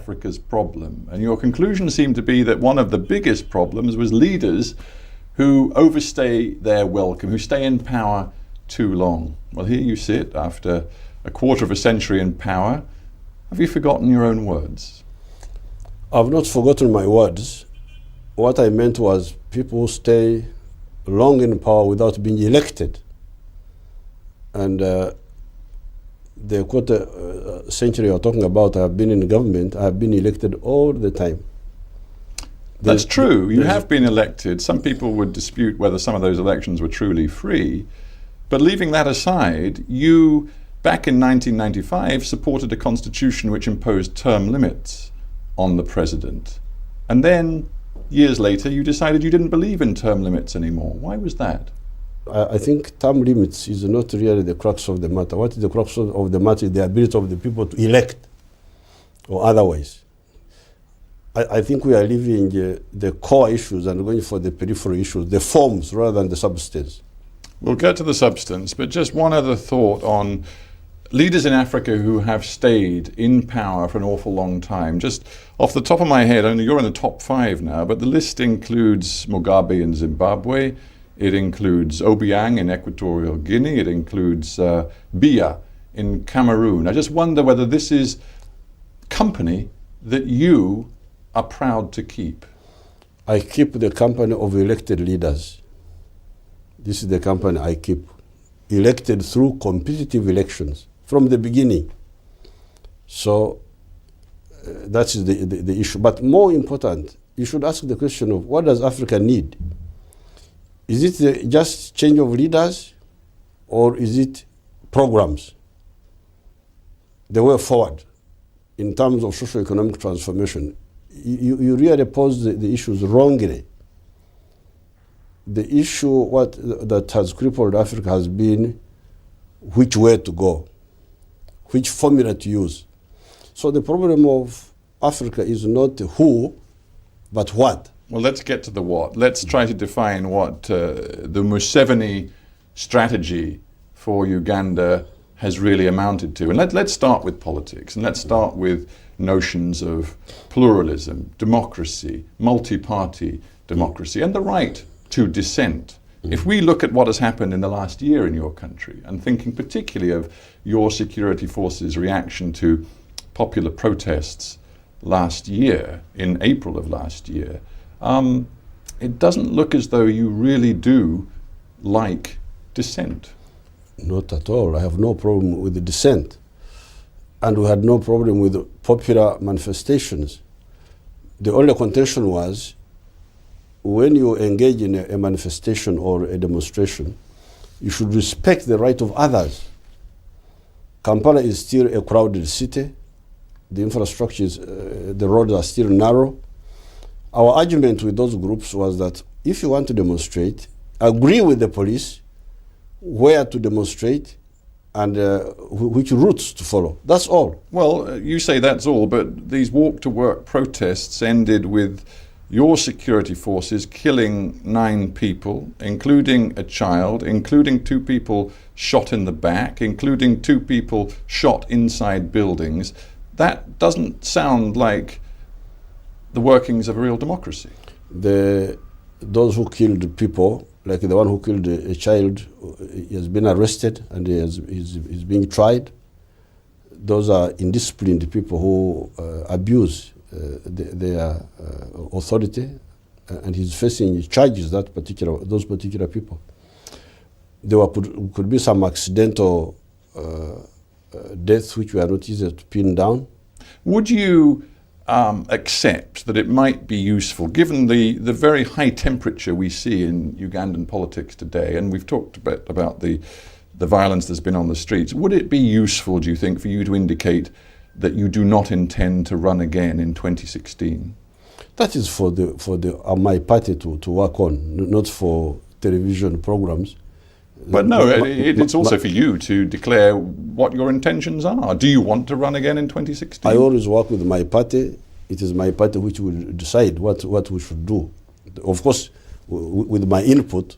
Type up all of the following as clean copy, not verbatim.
Africa's problem. And your conclusion seemed to be that one of the biggest problems was leaders who overstay their welcome, who stay in power too long. Well, here you sit after a quarter of a century in power. Have you forgotten your own words? I've not forgotten my words. What I meant was people who stay long in power without being elected. And the quarter century you're talking about, I've been in government, I've been elected all the time. That's true. You have been elected. Some people would dispute whether some of those elections were truly free. But leaving that aside, you, back in 1995, supported a constitution which imposed term limits on the president. And then, years later, you decided you didn't believe in term limits anymore. Why was that? I think term limits is not really the crux of the matter. What is the crux of the matter is the ability of the people to elect, or otherwise. I think we are leaving the core issues and going for the peripheral issues, the forms rather than the substance. We'll get to the substance, but just one other thought on leaders in Africa who have stayed in power for an awful long time. Just off the top of my head, only you're in the top 5 now, but the list includes Mugabe in Zimbabwe, it includes Obiang in Equatorial Guinea, it includes Biya in Cameroon. I just wonder whether this is company that you are proud to keep. I keep the company of elected leaders. This is the company I keep, elected through competitive elections from the beginning. So that is the issue. But more important, you should ask the question of what does Africa need? Is it just change of leaders, or is it programs? The way forward in terms of socio-economic transformation. You really pose the issues wrongly. The issue that has crippled Africa has been which way to go, which formula to use. So the problem of Africa is not who, but what. Well, let's get to the what. Let's try to define what the Museveni strategy for Uganda has really amounted to. And let's start with politics, and let's start with notions of pluralism, democracy, multi-party democracy, and the right to dissent. If we look at what has happened in the last year in your country, and thinking particularly of your security forces' reaction to popular protests last year, in April of last year, it doesn't look as though you really do like dissent. Not at all. I have no problem with the dissent. And we had no problem with popular manifestations. The only contention was when you engage in a manifestation or a demonstration, you should respect the right of others. Kampala is still a crowded city. The infrastructure is, the roads are still narrow. Our argument with those groups was that if you want to demonstrate, agree with the police where to demonstrate and which routes to follow. That's all. Well, you say that's all, but these walk-to-work protests ended with your security forces killing 9 people, including a child, including 2 people shot in the back, including 2 people shot inside buildings. That doesn't sound like the workings of a real democracy. Those who killed people, like the one who killed a child, he has been arrested and he's being tried. Those are indisciplined people who abuse their authority, and he's facing charges, those particular people. There could be some accidental deaths which were not easy to pin down. Would you accept that it might be useful, given the very high temperature we see in Ugandan politics today, and we've talked a bit about the violence that's been on the streets, would it be useful, do you think, for you to indicate that you do not intend to run again in 2016? That is for my party to work on, not for television programs. But no, it's also for you to declare what your intentions are. Do you want to run again in 2016? I always work with my party. It is my party which will decide what we should do. Of course, with my input,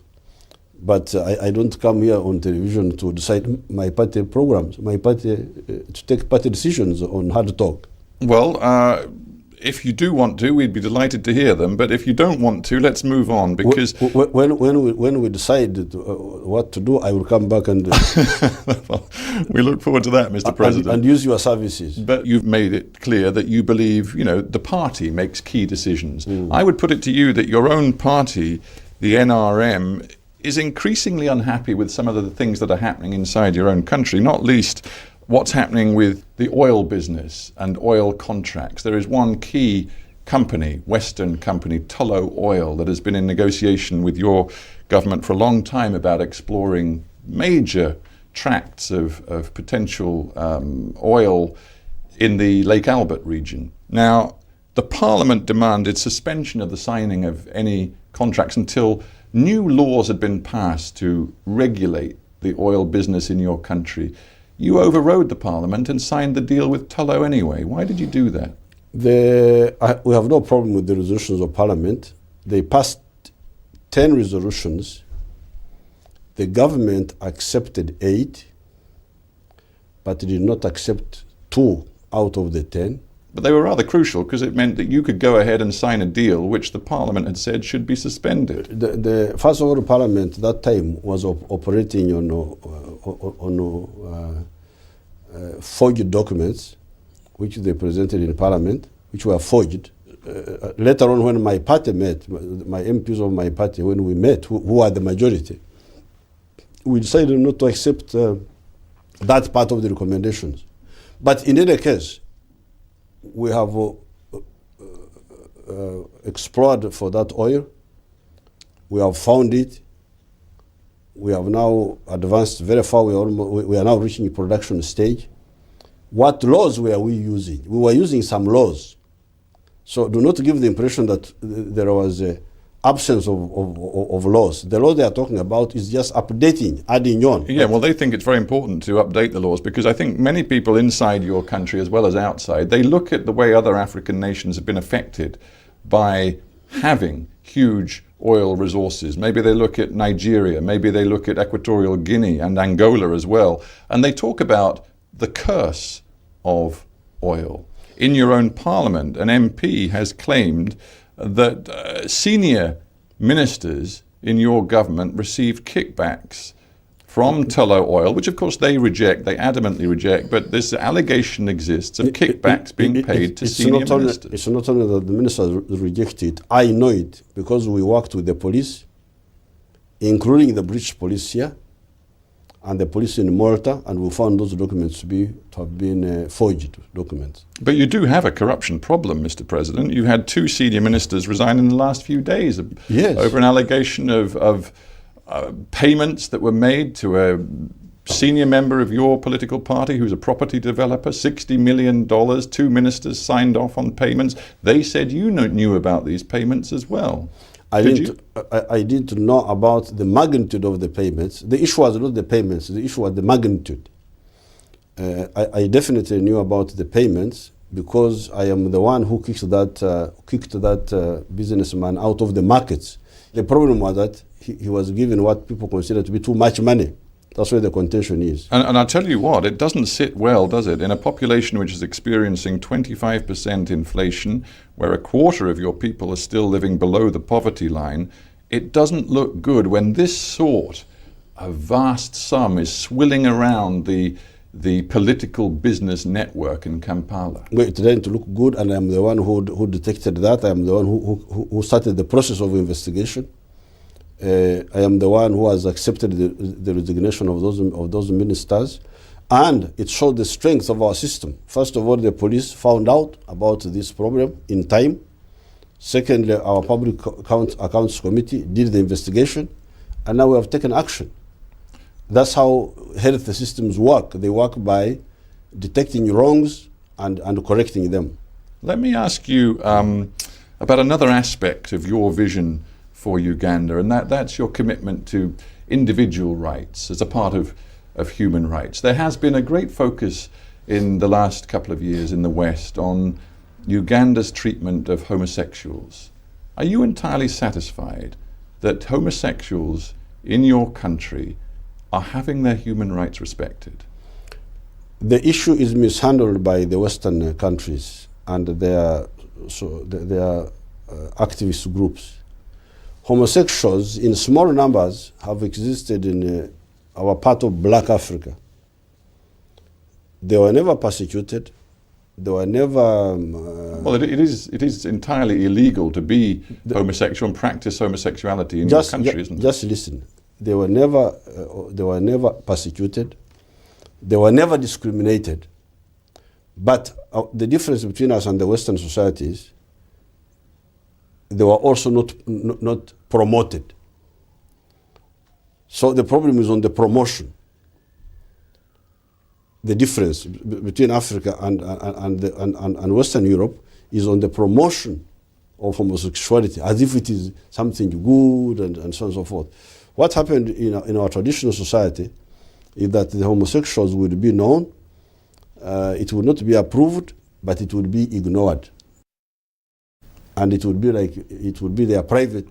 but I don't come here on television to decide my party programs, my party to take party decisions on hard talk. Well, if you do want to, we'd be delighted to hear them. But if you don't want to, let's move on, because when we decide what to do, I will come back and well, we look forward to that, Mr. President. and use your services. But you've made it clear that you believe, the party makes key decisions. I would put it to you that your own party, the NRM, is increasingly unhappy with some of the things that are happening inside your own country, not least what's happening with the oil business and oil contracts. There is one key company, Western company, Tullow Oil, that has been in negotiation with your government for a long time about exploring major tracts of potential oil in the Lake Albert region. Now, the Parliament demanded suspension of the signing of any contracts until new laws had been passed to regulate the oil business in your country. You overrode the Parliament and signed the deal with Tullow anyway. Why did you do that? We have no problem with the resolutions of Parliament. They passed 10 resolutions. The government accepted 8, but did not accept 2 out of the 10. But they were rather crucial because it meant that you could go ahead and sign a deal which the Parliament had said should be suspended. The first of all, Parliament that time was operating on forged documents, which they presented in Parliament, which were forged. Later on, when my party met, my MPs of my party, when we met, who are the majority, we decided not to accept that part of the recommendations. But in any case, we have explored for that oil. We have found it. We have now advanced very far. We are now reaching a production stage. What laws were we using? We were using some laws. So do not give the impression that there was an absence of laws. The law they are talking about is just updating, adding on. Yeah, well, they think it's very important to update the laws because I think many people inside your country as well as outside, they look at the way other African nations have been affected by having huge oil resources. Maybe they look at Nigeria, maybe they look at Equatorial Guinea and Angola as well, and they talk about the curse of oil. In your own parliament, an MP has claimed that senior ministers in your government received kickbacks from Tullow Oil, which of course they adamantly reject, but this allegation exists of kickbacks being paid to senior ministers. It's not only that the ministers reject it, I know it because we worked with the police, including the British police here, and the police in Malta, and we found those documents to have been forged documents. But you do have a corruption problem, Mr. President. You had 2 senior ministers resign in the last few days over an allegation of payments that were made to a senior member of your political party who's a property developer, $60 million, 2 ministers signed off on payments. They said you knew about these payments as well. I didn't know about the magnitude of the payments. The issue was not the payments, the issue was the magnitude. I definitely knew about the payments because I am the one who kicked that businessman out of the markets. The problem was that he was given what people consider to be too much money. That's where the contention is. And I'll tell you what, it doesn't sit well, does it? In a population which is experiencing 25% inflation, where a quarter of your people are still living below the poverty line, it doesn't look good when this sort of vast sum is swilling around the political business network in Kampala. Well, it didn't look good, and I'm the one who detected that. I'm the one who started the process of investigation. I am the one who has accepted the resignation of those ministers, and it showed the strength of our system. First of all, the police found out about this problem in time. Secondly, our Public Accounts Committee did the investigation, and now we have taken action. That's how health systems work. They work by detecting wrongs and correcting them. Let me ask you about another aspect of your vision for Uganda, and that's your commitment to individual rights as a part of human rights. There has been a great focus in the last couple of years in the West on Uganda's treatment of homosexuals. Are you entirely satisfied that homosexuals in your country are having their human rights respected? The issue is mishandled by the Western countries and their activist groups. Homosexuals in small numbers have existed in our part of Black Africa. They were never persecuted. They were never... well, it is entirely illegal to be homosexual and practice homosexuality in your country, isn't it? Just listen. They were never persecuted. They were never discriminated. But the difference between us and the Western societies, they were also not promoted. So the problem is on the promotion. The difference between Africa and Western Europe is on the promotion of homosexuality, as if it is something good and so on and so forth. What happened in our traditional society is that the homosexuals would be known, it would not be approved, but it would be ignored. And it would be their private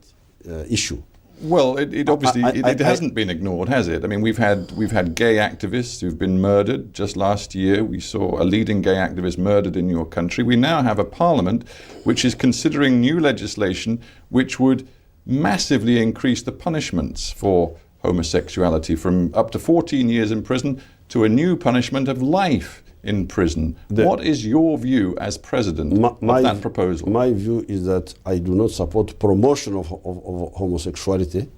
issue. Well, it obviously hasn't been ignored, has it? I mean, we've had gay activists who've been murdered. Just last year, we saw a leading gay activist murdered in your country. We now have a parliament which is considering new legislation which would massively increase the punishments for homosexuality, from up to 14 years in prison to a new punishment of life in prison. What is your view as president of that proposal? My view is that I do not support promotion of homosexuality,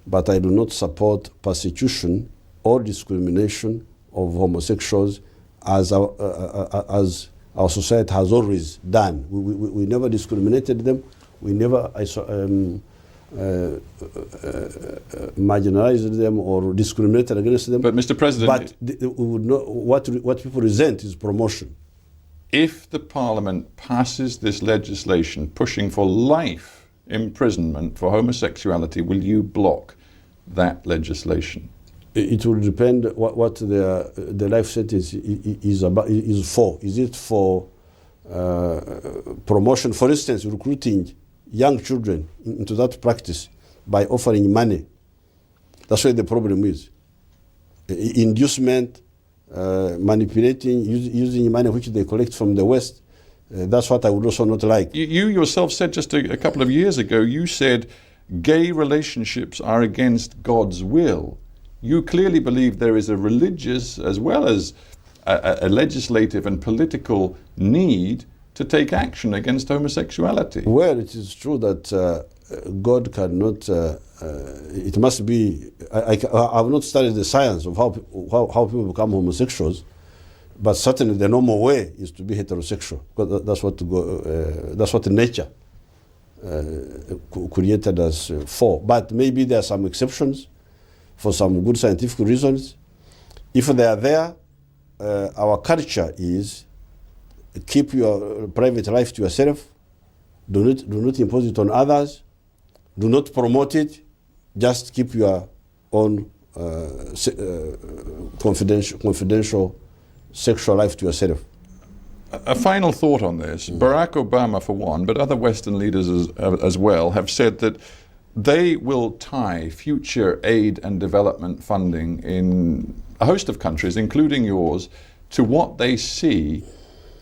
but I do not support persecution or discrimination of homosexuals as our society has always done. We never discriminated them. We never marginalized them or discriminated against them. But Mr. President, what people resent is promotion. If the Parliament passes this legislation pushing for life imprisonment for homosexuality, will you block that legislation? It will depend what the life sentence is for. Is it for promotion, for instance, recruiting young children into that practice by offering money? That's where the problem is. Inducement, manipulating, using money which they collect from the West. That's what I would also not like. You yourself said just a couple of years ago, you said gay relationships are against God's will. You clearly believe there is a religious as well as a legislative and political need to take action against homosexuality. Well, it is true that God cannot, it must be, I have not studied the science of how people become homosexuals, but certainly the normal way is to be heterosexual, because that's what nature created us for. But maybe there are some exceptions for some good scientific reasons. If they are there, our culture is keep your private life to yourself. Do not impose it on others. Do not promote it. Just keep your own confidential sexual life to yourself. A final thought on this. Barack Obama, for one, but other Western leaders as well, have said that they will tie future aid and development funding in a host of countries, including yours, to what they see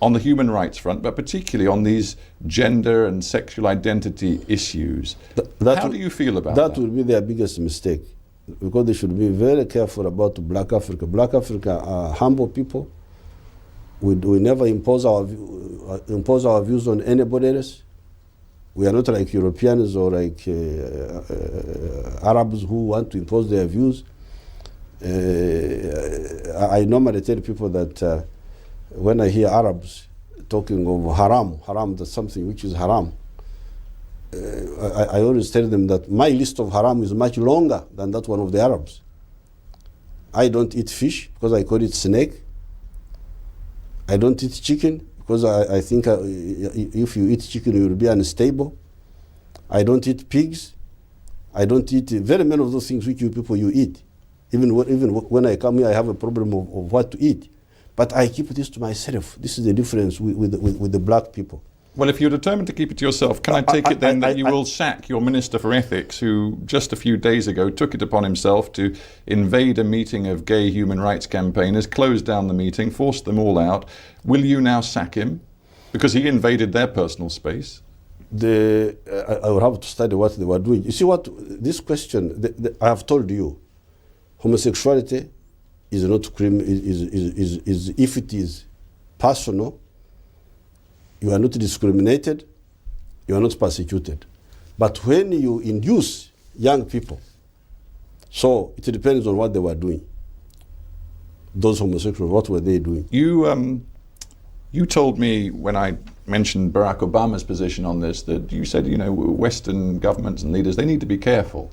on the human rights front, but particularly on these gender and sexual identity issues. How do you feel about that? That would be their biggest mistake, because they should be very careful about Black Africa. Black Africa are humble people. We never impose our views on anybody else. We are not like Europeans or like Arabs who want to impose their views. I normally tell people that when I hear Arabs talking of haram, that's something which is haram. I always tell them that my list of haram is much longer than that one of the Arabs. I don't eat fish because I call it snake. I don't eat chicken because I think if you eat chicken, you will be unstable. I don't eat pigs. I don't eat very many of those things which you people eat. Even when I come here, I have a problem of what to eat. But I keep this to myself. This is the difference with the black people. Well, if you're determined to keep it to yourself, can I take it then that you will sack your Minister for Ethics, who just a few days ago took it upon himself to invade a meeting of gay human rights campaigners, closed down the meeting, forced them all out? Will you now sack him? Because he invaded their personal space. I would have to study what they were doing. You see what, this question, I have told you, homosexuality is not if it is personal, you are not discriminated, you are not persecuted. But when you induce young people, so it depends on what they were doing. Those homosexuals, what were they doing? You told me when I mentioned Barack Obama's position on this that you said, Western governments and leaders, they need to be careful.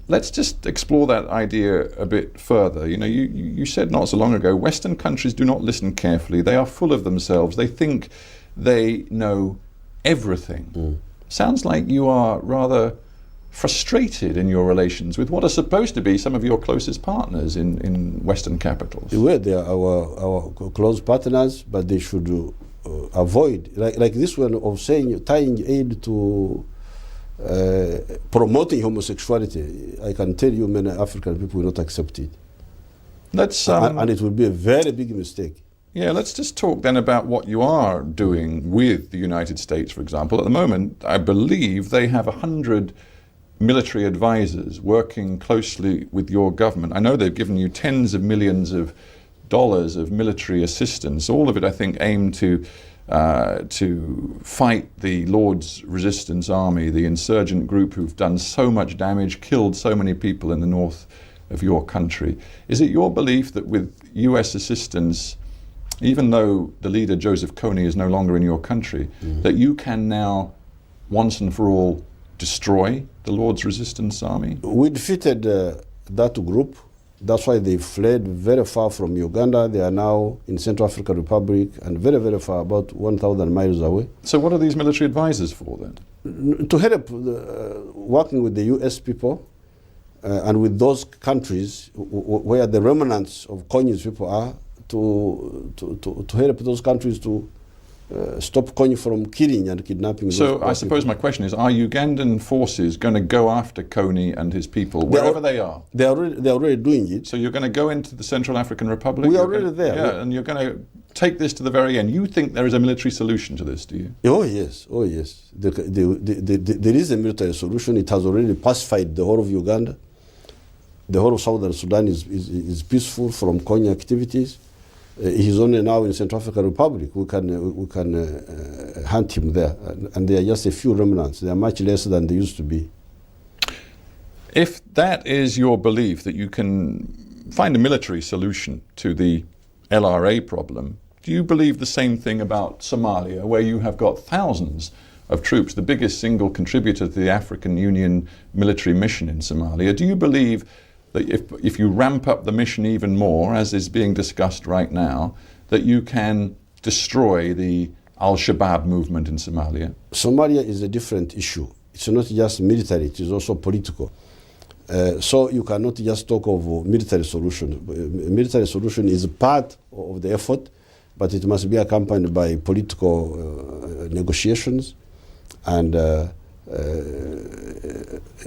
Let's just explore that idea a bit further. You said not so long ago, Western countries do not listen carefully. They are full of themselves. They think they know everything. Sounds like you are rather frustrated in your relations with what are supposed to be some of your closest partners in Western capitals. Well, they are our close partners, but they should avoid, like this one of saying, tying aid to promoting homosexuality. I can tell you many African people will not accept it. And it will be a very big mistake. Yeah, let's just talk then about what you are doing with the United States, for example. At the moment, I believe they have 100 military advisors working closely with your government. I know they've given you tens of millions of dollars of military assistance, all of it, I think, aimed to fight the Lord's Resistance Army, the insurgent group who've done so much damage, killed so many people in the north of your country. Is it your belief that with US assistance, even though the leader Joseph Kony is no longer in your country, that you can now, once and for all, destroy the Lord's Resistance Army? We defeated that group. That's why they fled very far from Uganda. They are now in Central African Republic and very, very far, about 1,000 miles away. So what are these military advisors for then? To help working with the US people and with those countries where the remnants of Kony's people are, to help those countries to stop Kony from killing and kidnapping. So I suppose my question is, are Ugandan forces going to go after Kony and his people, wherever they are? They're already doing it. So you're going to go into the Central African Republic? We are already there. Yeah, and you're going to take this to the very end. You think there is a military solution to this, do you? Oh yes. There is a military solution. It has already pacified the whole of Uganda. The whole of Southern Sudan is peaceful from Kony activities. He's only now in Central African Republic. We can hunt him there, and there are just a few remnants. They are much less than they used to be. If that is your belief, that you can find a military solution to the LRA problem, do you believe the same thing about Somalia, where you have got thousands of troops, the biggest single contributor to the African Union military mission in Somalia? Do you believe that if you ramp up the mission even more, as is being discussed right now, that you can destroy the Al-Shabaab movement in Somalia? Somalia is a different issue. It's not just military, it is also political. So you cannot just talk of a military solution. A military solution is part of the effort, but it must be accompanied by political negotiations and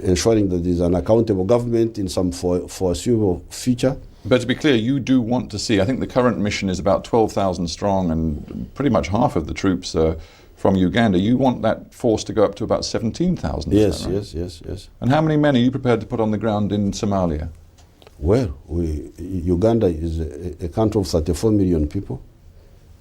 ensuring that there is an accountable government in some foreseeable future. But to be clear, you do want to see, I think the current mission is about 12,000 strong and pretty much half of the troops are from Uganda. You want that force to go up to about 17,000? Yes, right? yes. And how many men are you prepared to put on the ground in Somalia? Well, Uganda is a country of 34 million people.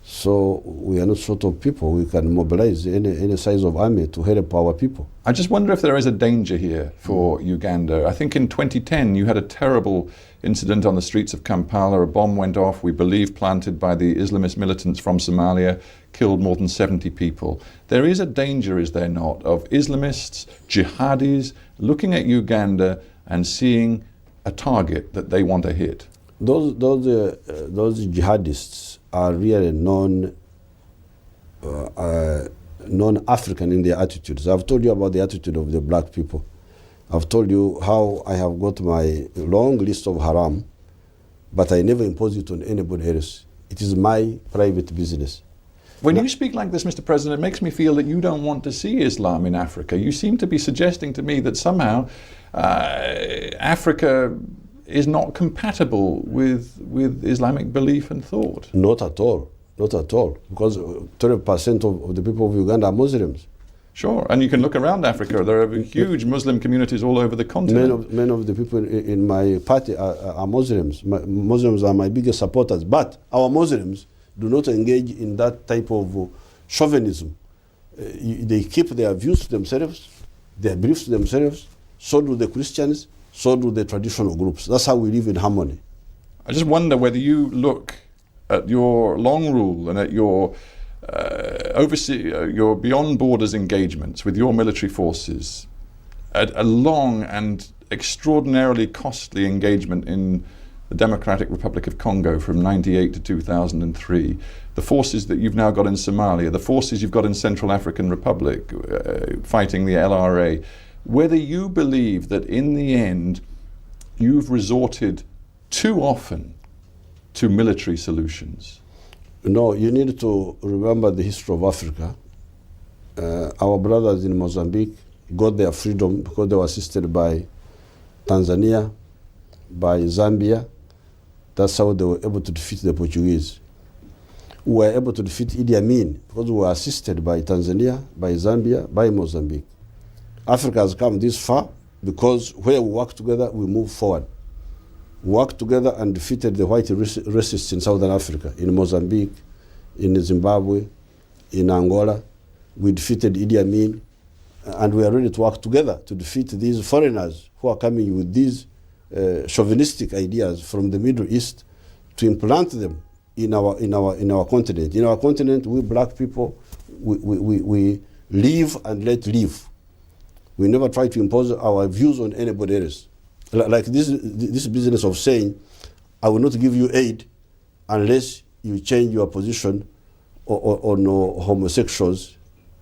So we are not short of people. We can mobilize any size of army to help our people. I just wonder if there is a danger here for Uganda. I think in 2010 you had a terrible incident on the streets of Kampala. A bomb went off, we believe planted by the Islamist militants from Somalia, killed more than 70 people. There is a danger, is there not, of Islamists, jihadis, looking at Uganda and seeing a target that they want to hit? Those jihadists are really non-African in their attitudes. I've told you about the attitude of the black people. I've told you how I have got my long list of haram, but I never impose it on anybody else. It is my private business. When you speak like this, Mr. President, it makes me feel that you don't want to see Islam in Africa. You seem to be suggesting to me that somehow Africa is not compatible with Islamic belief and thought. Not at all. Not at all. Because 30% of the people of Uganda are Muslims. Sure, and you can look around Africa. There are huge Muslim communities all over the continent. Many of the people in my party are Muslims. Muslims are my biggest supporters. But our Muslims do not engage in that type of chauvinism. They keep their views to themselves, their beliefs to themselves. So do the Christians, so do the traditional groups. That's how we live in harmony. I just wonder whether you look at your long rule and at your your beyond borders engagements with your military forces, at a long and extraordinarily costly engagement in the Democratic Republic of Congo from 98 to 2003, the forces that you've now got in Somalia, the forces you've got in Central African Republic fighting the LRA, whether you believe that in the end you've resorted too often to military solutions. No, you need to remember the history of Africa. Our brothers in Mozambique got their freedom because they were assisted by Tanzania, by Zambia. That's how they were able to defeat the Portuguese. We were able to defeat Idi Amin because we were assisted by Tanzania, by Zambia, by Mozambique. Africa has come this far because where we work together, we move forward. We worked together and defeated the white racists in Southern Africa, in Mozambique, in Zimbabwe, in Angola. We defeated Idi Amin, and we are ready to work together to defeat these foreigners who are coming with these chauvinistic ideas from the Middle East to implant them in our continent. In our continent, we black people, we live and let live. We never try to impose our views on anybody else. Like this business of saying, I will not give you aid unless you change your position on homosexuals.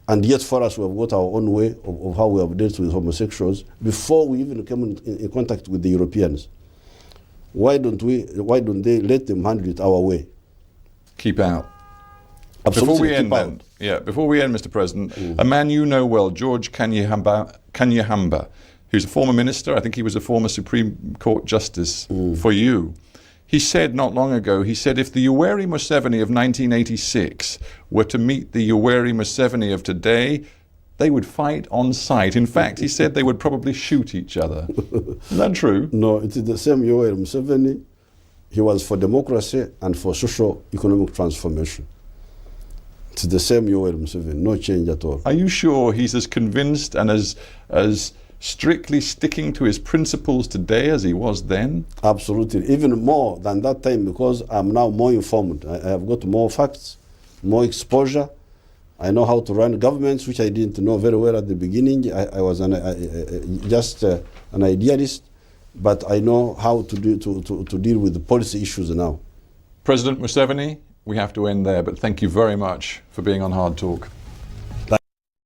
And yet for us, we have got our own way of how we have dealt with homosexuals before we even came in contact with the Europeans. Why don't they let them handle it our way? Keep out. Absolutely. Before we end, then, before we end, Mr. President, a man you know well, George Kanyahamba, who's a former minister, I think he was a former Supreme Court Justice for you. He said not long ago, he said, if the Yoweri Museveni of 1986 were to meet the Yoweri Museveni of today, they would fight on sight. In fact, he said they would probably shoot each other. Is that true? No, it is the same Yoweri Museveni. He was for democracy and for socio-economic transformation. It's the same Yoweri Museveni, no change at all. Are you sure he's as convinced and as strictly sticking to his principles today as he was then? Absolutely, even more than that time, because I'm now more informed. I have got more facts, more exposure. I know how to run governments, which I didn't know very well at the beginning. I was just an idealist, but I know how to deal with the policy issues now. President Museveni, we have to end there, but thank you very much for being on Hard Talk.